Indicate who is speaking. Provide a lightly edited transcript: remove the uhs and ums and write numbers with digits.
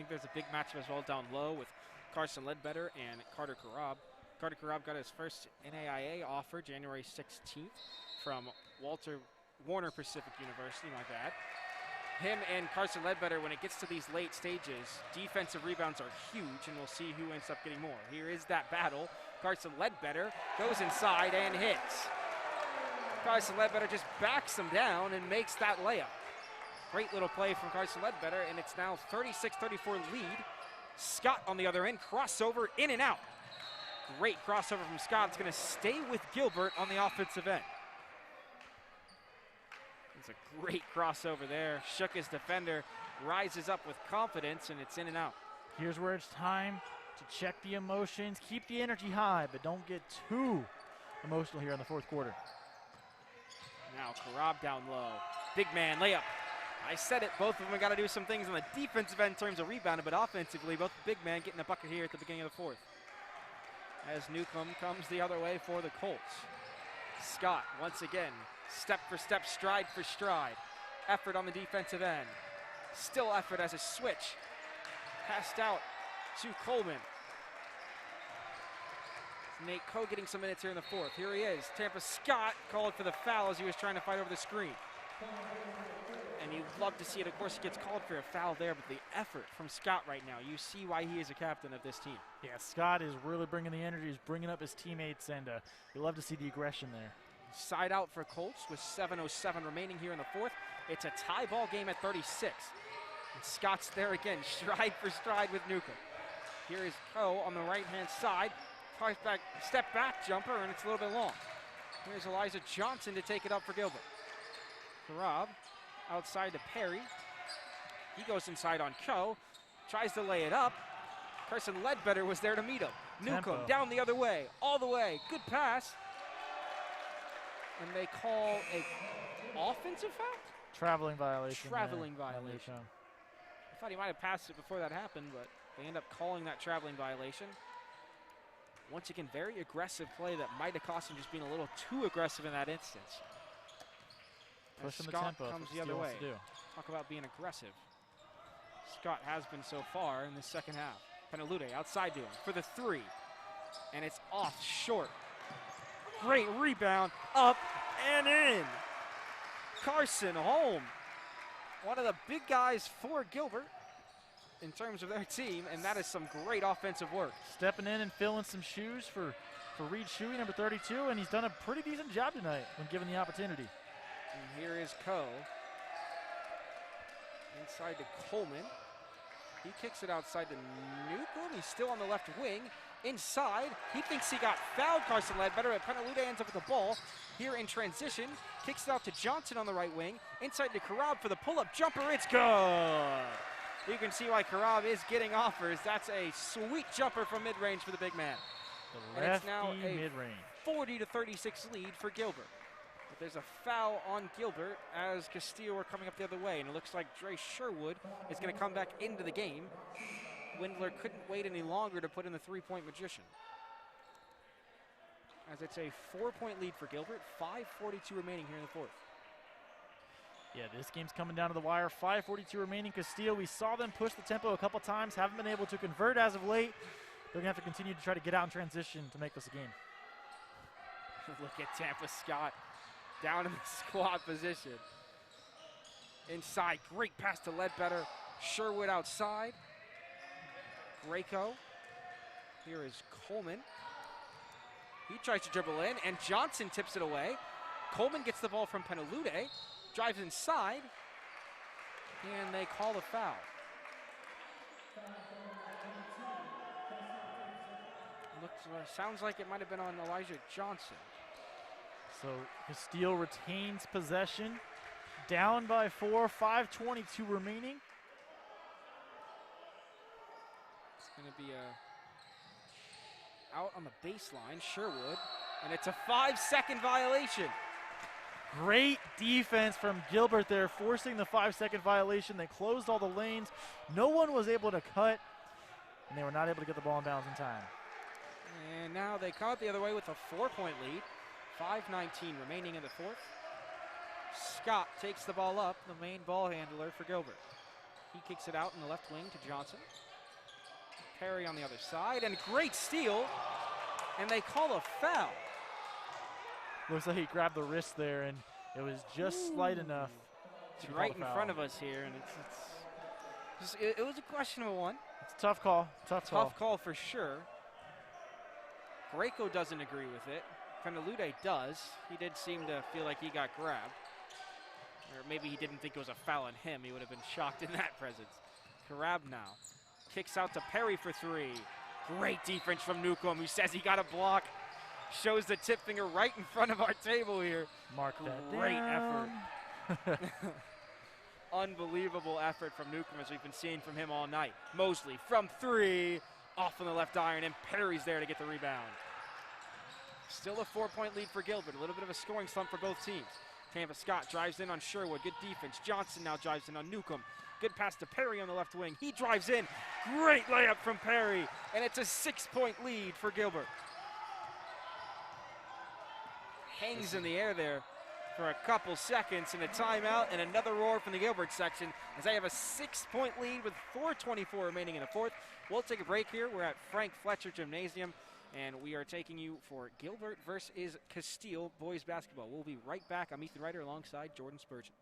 Speaker 1: think there's a big matchup as well down low with Carson Ledbetter and Carter Karab. Carter Karab got his first NAIA offer January 16th from Warner Pacific University, my bad. Him and Carson Ledbetter, when it gets to these late stages, defensive rebounds are huge, and we'll see who ends up getting more. Here is that battle. Carson Ledbetter goes inside and hits. Carson Ledbetter just backs him down and makes that layup. Great little play from Carson Ledbetter, and it's now 36-34 lead. Scott on the other end, crossover, in and out. Great crossover from Scott. It's going to stay with Gilbert on the offensive end. It's a great crossover there. Shook his defender, rises up with confidence, and it's in and out.
Speaker 2: Here's where it's time to check the emotions, keep the energy high, but don't get too emotional here in the fourth quarter.
Speaker 1: Now Karab down low. Big man layup. I said it, both of them have got to do some things on the defensive end in terms of rebounding, but offensively, both big men getting a bucket here at the beginning of the fourth. As Newcomb comes the other way for the Colts. Scott, once again, step for step, stride for stride. Effort on the defensive end. Still effort as a switch. Passed out to Coleman. Nate Coe getting some minutes here in the fourth. Here he is. Tampa Scott called for the foul as he was trying to fight over the screen. And you'd love to see it. Of course, he gets called for a foul there, but the effort from Scott right now, you see why he is a captain of this team.
Speaker 2: Yeah, Scott is really bringing the energy. He's bringing up his teammates, and you love to see the aggression there.
Speaker 1: Side out for Colts with 7:07 remaining here in the fourth. It's a tie ball game at 36. And Scott's there again, stride for stride with Newcomb. Here is Coe on the right-hand side. Step back jumper, and it's a little bit long. Here's Elijah Johnson to take it up for Gilbert. Karab outside to Perry. He goes inside on Coe. Tries to lay it up. Carson Ledbetter was there to meet him. Newcomb down the other way, all the way. Good pass. And they call a offensive foul?
Speaker 2: Traveling violation.
Speaker 1: Traveling violation. I thought he might have passed it before that happened, but they end up calling that traveling violation. Once again, very aggressive play that might have cost him just being a little too aggressive in that instance.
Speaker 2: Pushing the
Speaker 1: Scott
Speaker 2: tempo.
Speaker 1: comes the other way. Talk about being aggressive. Scott has been so far in the second half. Penelude outside to him for the three. And it's off short. Great rebound, up and in. Carson home. One of the big guys for Gilbert in terms of their team, and that is some great offensive work.
Speaker 2: Stepping in and filling some shoes for Reed Shuey, number 32, and he's done a pretty decent job tonight when given the opportunity.
Speaker 1: And here is Coe. Inside to Coleman. He kicks it outside to Newcomb. He's still on the left wing. Inside, he thinks he got fouled, Carson Ledbetter, but Penelude ends up with the ball. Here in transition, kicks it out to Johnson on the right wing. Inside to Karab for the pull-up jumper. It's good. You can see why Karab is getting offers. That's a sweet jumper from mid-range for the big man.
Speaker 2: The
Speaker 1: and it's now a
Speaker 2: mid-range.
Speaker 1: 40-36 lead for Gilbert. But there's a foul on Gilbert as Casteel are coming up the other way, and it looks like Dre Sherwood is going to come back into the game. Windler couldn't wait any longer to put in the three-point magician. As it's a 4-point lead for Gilbert, 5:42 remaining here in the fourth.
Speaker 2: Yeah, this game's coming down to the wire. 5:42 remaining. Casteel, we saw them push the tempo a couple times, haven't been able to convert as of late. They're going to have to continue to try to get out in transition to make this a game.
Speaker 1: Look at Tampa Scott down in the squat position. Inside, great pass to Ledbetter. Sherwood outside. Graco. Here is Coleman. He tries to dribble in, and Johnson tips it away. Coleman gets the ball from Penelude, drives inside, and they call the foul. Sounds like it might have been on Elijah Johnson.
Speaker 2: So Casteel retains possession, down by 4, 5:22 remaining.
Speaker 1: It's going to be out on the baseline, Sherwood, and it's a 5-second violation.
Speaker 2: Great defense from Gilbert there, forcing the 5-second violation. They closed all the lanes. No one was able to cut, and they were not able to get the ball in bounds in time.
Speaker 1: And now they come out the other way with a 4-point lead. 5:19 remaining in the fourth. Scott takes the ball up, the main ball handler for Gilbert. He kicks it out in the left wing to Johnson. Perry on the other side, and great steal, and they call a foul.
Speaker 2: Looks like he grabbed the wrist there, and it was just slight enough.
Speaker 1: It's right in front of us here, and it was a questionable one.
Speaker 2: It's a tough call.
Speaker 1: Tough call for sure. Greco doesn't agree with it. Penelude does. He did seem to feel like he got grabbed. Or maybe he didn't think it was a foul on him. He would have been shocked in that presence. Karab now kicks out to Perry for three. Great defense from Newcomb, who says he got a block. Shows the tip finger right in front of our table here.
Speaker 2: Mark that
Speaker 1: Great
Speaker 2: down.
Speaker 1: effort. Unbelievable effort from Newcomb, as we've been seeing from him all night. Mosley from three, off on the left iron, and Perry's there to get the rebound. Still a 4-point lead for Gilbert. A little bit of a scoring slump for both teams. Tampa Scott drives in on Sherwood. Good defense. Johnson now drives in on Newcomb. Good pass to Perry on the left wing. He drives in. Great layup from Perry. And it's a 6-point lead for Gilbert. Hangs in the air there for a couple seconds, and a timeout and another roar from the Gilbert section as they have a 6-point lead with 4:24 remaining in the fourth. We'll take a break here. We're at Frank Fletcher Gymnasium, and we are taking you for Gilbert versus Casteel boys basketball. We'll be right back. I'm Ethan Ryter alongside Jordan Spurgeon.